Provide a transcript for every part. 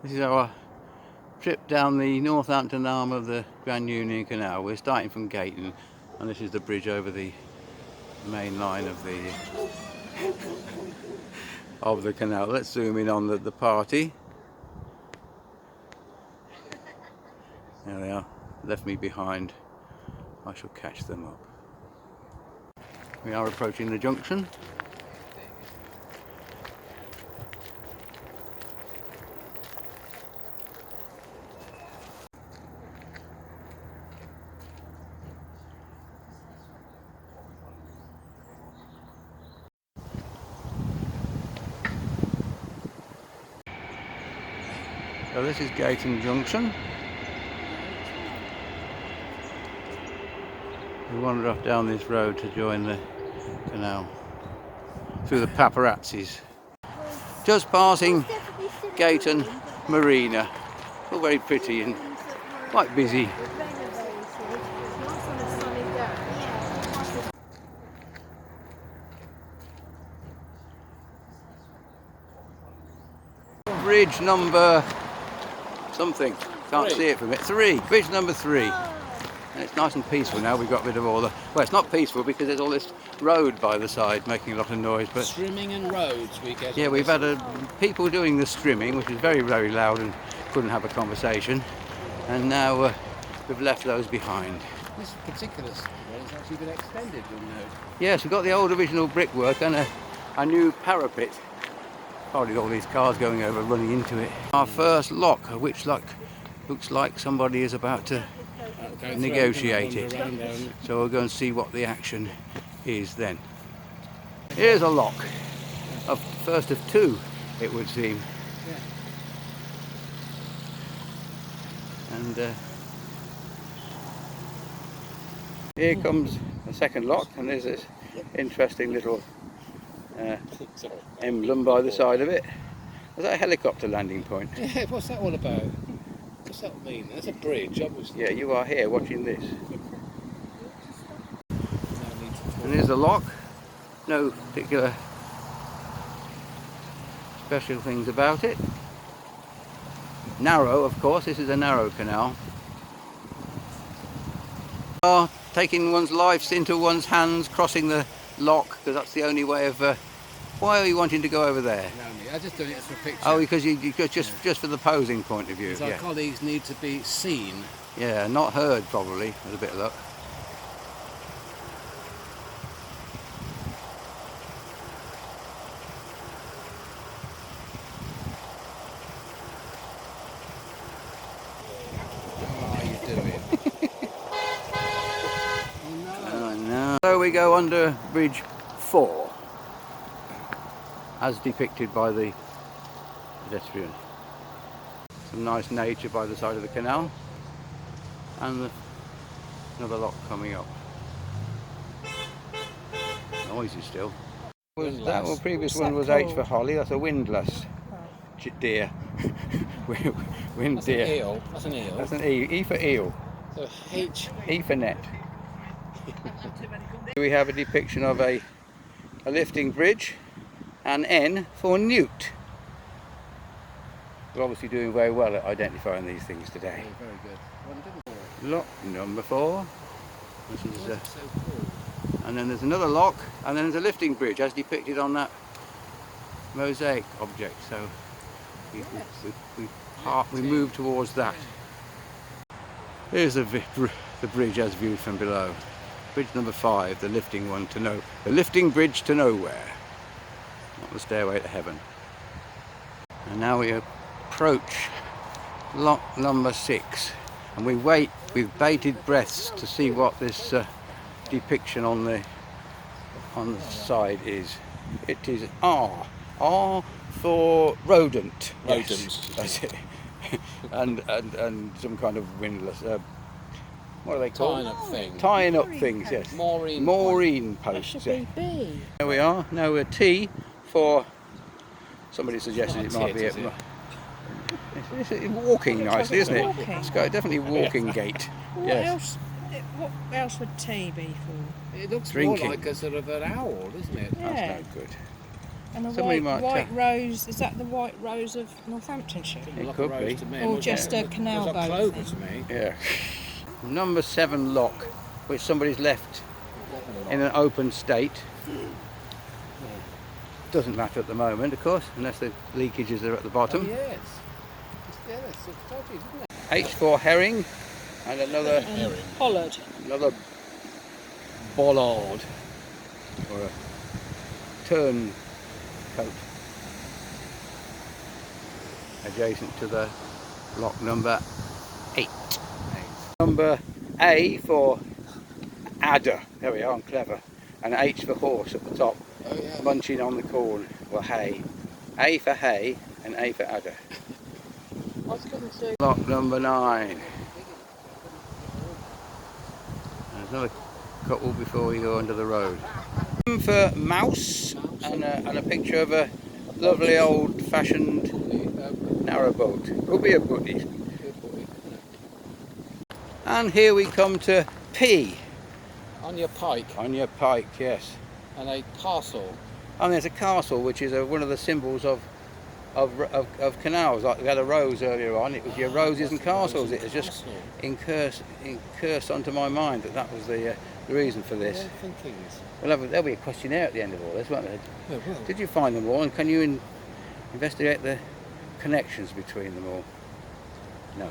This is our trip down the Northampton arm of the Grand Union Canal. We're starting from Gayton, and this is the bridge over the main line of the canal. Let's zoom in on the party. There they are, left me behind. I shall catch them up. We are approaching the junction. So this is Gayton Junction. We wander off down this road to join the canal through the paparazzis. Just passing Gayton Marina. All very pretty and quite busy. Bridge number something. Can't see it from it. 3. Bridge number 3. And it's nice and peaceful now. We've got rid of all the... Well, it's not peaceful because there's all this road by the side making a lot of noise. But trimming and roads we get. Yeah, we've had people doing the trimming, which is very, very loud and couldn't have a conversation. And now we've left those behind. This particular road has actually been extended, you know. Yes, we've got the old original brickwork and a new parapet. Probably all these cars going over, running into it. Our first lock, which looks like somebody is about to negotiate it. So we'll go and see what the action is then. Here's a lock, first of 2, it would seem. Yeah. And here comes a second lock, and there's this interesting little emblem by the side of it. Is that a helicopter landing point? Yeah, what's that all about? What's that mean? That's a bridge, obviously. Yeah, you are here watching this. And there's the lock. No particular special things about it. Narrow, of course. This is a narrow canal. Taking one's lives into one's hands, crossing the lock, because that's the only way of... why are you wanting to go over there? No, I'm just doing it as a picture. Oh, because you just for the posing point of view. Our colleagues need to be seen. Yeah, not heard probably, with a bit of luck. What are you doing? Oh no. So we go under Bridge 4. As depicted by the pedestrian. Some nice nature by the side of the canal, and another lock coming up. Noisy still. That one, previous one was H for Holly. That's a windlass deer. Wind That's deer. An eel. That's an eel. That's an E. E for eel. So H. E for net. We have a depiction of a lifting bridge. And N for newt. We're obviously doing very well at identifying these things today. Very good. Lock number 4. This is, and then there's another lock, and then there's a lifting bridge as depicted on that mosaic object. So we move towards that. Here's the bridge as viewed from below. Bridge number 5, the lifting one the lifting bridge to nowhere. Not the stairway to heaven. And now we approach lock number 6, and we wait with bated breaths to see what this depiction on the side is. It is R for rodent. Rodents. Yes, that's it. and some kind of windlass. What are they called? Tying up things. Tying up things, yes. Maureen posts. That should be B. There we are. Now we're T for... Somebody suggested it might be a... It's walking nicely, isn't it? It's got definitely walking gait. Yes. What else would T be for? It looks Drinking. more like a sort of an owl, doesn't it? Yeah. That's no good. And a Somebody white, might white tell. rose, is that the white rose of Northamptonshire? It Like could a rose be. to me. Or It just a looks canal like boat clover thing. to me. Yeah. Number 7 lock, which somebody's left in an open state. Doesn't matter at the moment, of course, unless the leakages are at the bottom. Oh, yes. It's dodgy, isn't it? H for herring, and another Pollard. another bollard or a turncoat adjacent to the lock number 8. Number A for adder. There we are, I'm clever. And H for horse at the top, Oh, yeah. munching on the corn, or hay. A for hay and A for adder. I was going to Lock number 9. There's another couple before we go under the road. For mouse and a picture of a lovely old-fashioned narrowboat. Could be a butty. And here we come to P. On your pike On your pike, yes. and a castle. And there's a castle, which is one of the symbols of canals. Like we had a rose earlier on. It was your roses and castles. It has just incursed onto my mind that was the reason for this. Well, there'll be a questionnaire at the end of all this, won't there? Oh, well. Did you find them all, and can you investigate the connections between them all? No.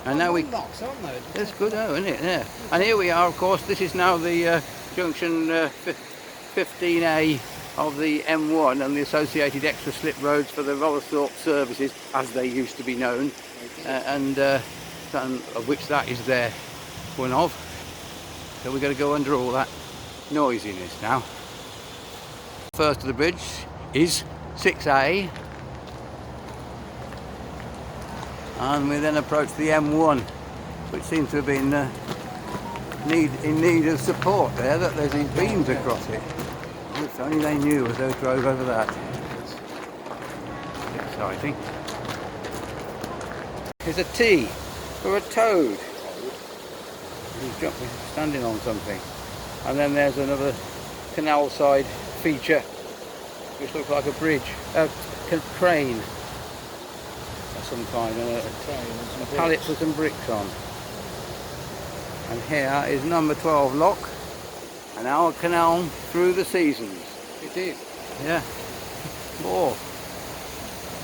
And now we. Locks, aren't they? That's good, isn't it? Yeah. And here we are, of course. This is now the junction 15A of the M1 and the associated extra slip roads for the Rotherthorpe services, as they used to be known, and of which that is there one of. So we're going to go under all that noisiness now. First to the bridge is 6A, and we then approach the M1, which seems to have been in need of support there, that there's these beams across it. Oh, if only they knew as they drove over that. Exciting. Here's a T for a toad. He's standing on something. And then there's another canal side feature, which looks like a bridge, a crane of some kind, a pallet with some bricks on. And here is number 12 lock, and our canal through the seasons. It is. Yeah, more.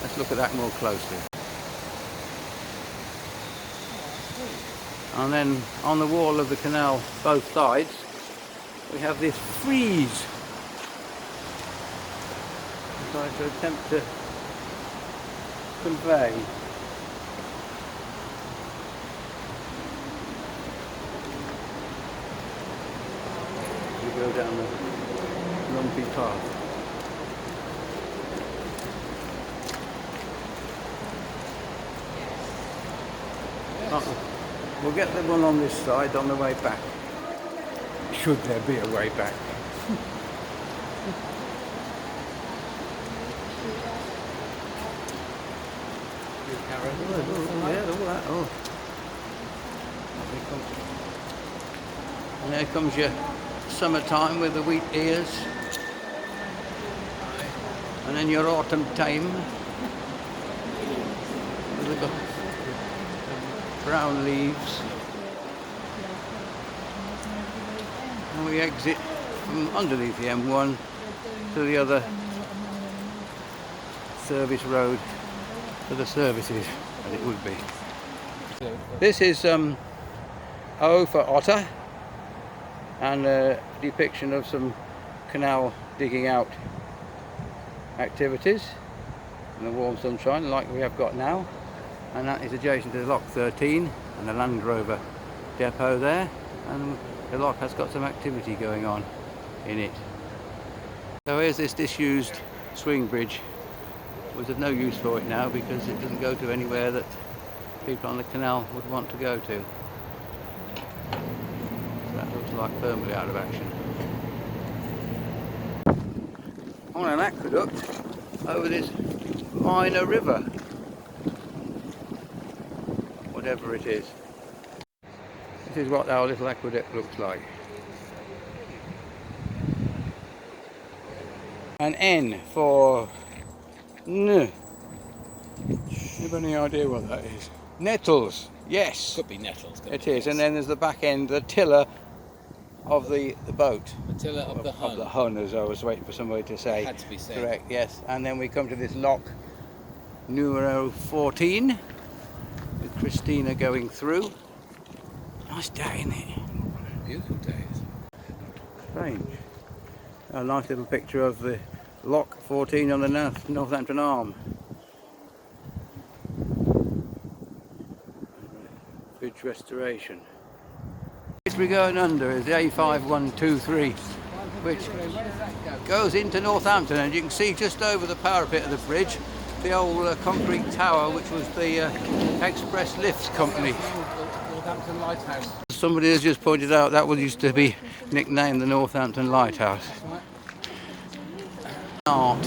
Let's look at that more closely. And then on the wall of the canal, both sides, we have this frieze. I'm trying to attempt to convey. We go down the lumpy path. We'll get the one on this side on the way back. Should there be a way back. Yeah, all that. Oh. And there comes your summertime with the wheat ears. And then your autumn time with the brown leaves. And we exit from underneath the M1 to the other service road for the services, as it would be. This is O for otter, and a depiction of some canal digging out activities in the warm sunshine like we have got now. And that is adjacent to the lock 13 and the Land Rover depot there, and the lock has got some activity going on in it. So here's this disused swing bridge. Was of no use for it now because it doesn't go to anywhere that people on the canal would want to go to. So that looks like permanently out of action. On an aqueduct over this minor river, whatever it is. This is what our little aqueduct looks like. and N for N. You have any idea what that is? Nettles, yes. Could be nettles. It is, and then there's the back end, the tiller of the boat. The tiller of the hun. Of the hun, as I was waiting for somebody to say. Had to be said. Correct, yes. And then we come to this lock numero 14 with Christina going through. Nice day, isn't it? Beautiful days. Strange. A nice little picture of the lock 14 on the Northampton arm. Bridge restoration. Which we're going under is the A5123, which goes into Northampton, and you can see just over the parapet of the bridge the old concrete tower, which was the Express Lifts Company. Northampton Lighthouse. Somebody has just pointed out that was used to be nicknamed the Northampton Lighthouse. Art.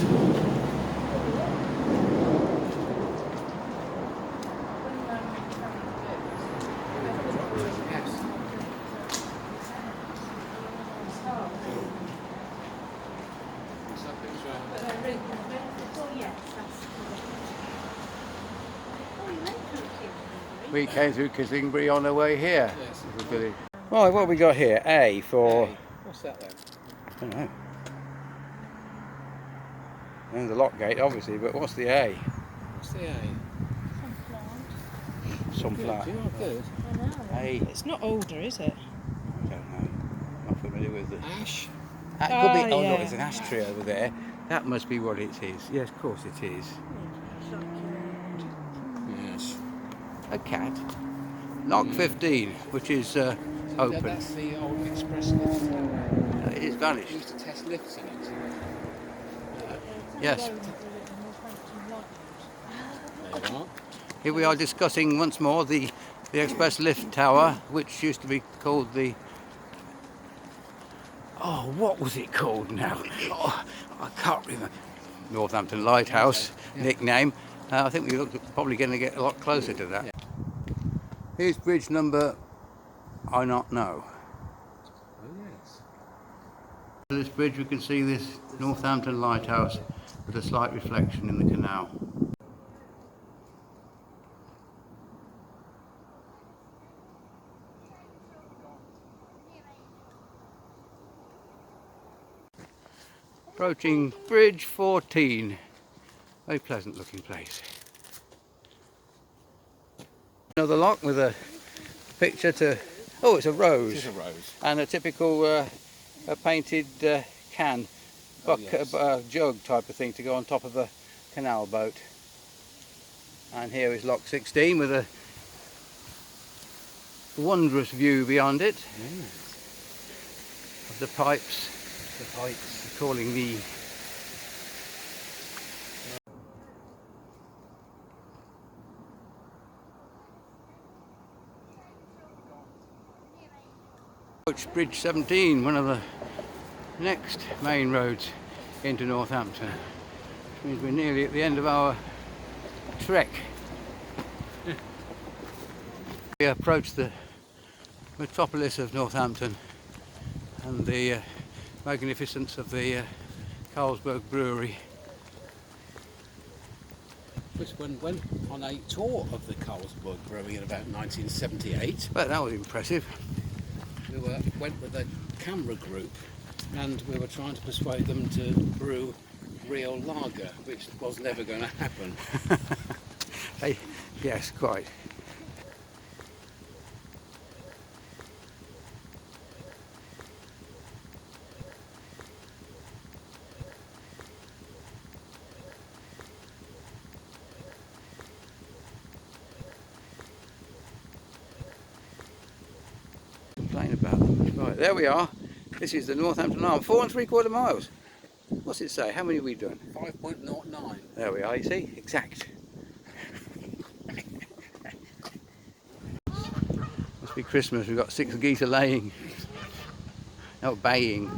We came through Kissingbury on the way here. Yes. Right, what have we got here? A for... Hey, what's that then? I don't know. And the lock gate, obviously, but what's the A? What's the A? Some flat. Good, you are good. A. It's not alder, is it? I don't know. Not familiar with the... Ash. That could be... Oh, Oh, yeah. look, it's an ash tree over there. That must be what it is. Yes, of course it is. Yes. A cat. Lock 15, which is open. That's the old express lift. It is We vanished. used to test lifts in it. Yes. There you are. Here we are discussing once more the Express Lift Tower, which used to be called the... Oh, what was it called now? Oh, I can't remember. Northampton Lighthouse nickname. I think we're probably going to get a lot closer to that. Yeah. Here's bridge number... I not know. Oh yes. This bridge we can see this Northampton Lighthouse with a slight reflection in the canal. Approaching Bridge 14. Very pleasant looking place. Another lock with a picture to... Oh, it's a rose. It is a rose. And a typical a painted can, jug type of thing to go on top of a canal boat. And here is lock 16 with a wondrous view beyond it of the pipes. The pipes calling me. Approach Bridge 17, one of the next main roads into Northampton, which means we're nearly at the end of our trek. We approach the metropolis of Northampton and the magnificence of the Carlsberg Brewery. Which went on a tour of the Carlsberg Brewery in about 1978. But that was impressive. We went with a camera group, and we were trying to persuade them to brew real lager, which was never going to happen. Yes, quite. Complain about them. Right, there we are. This is the Northampton Arm, 4 3/4 miles. What's it say? How many have we done? 5.09. There we are, you see? Exact. Must be Christmas, we've got 6 geese laying. No, baying.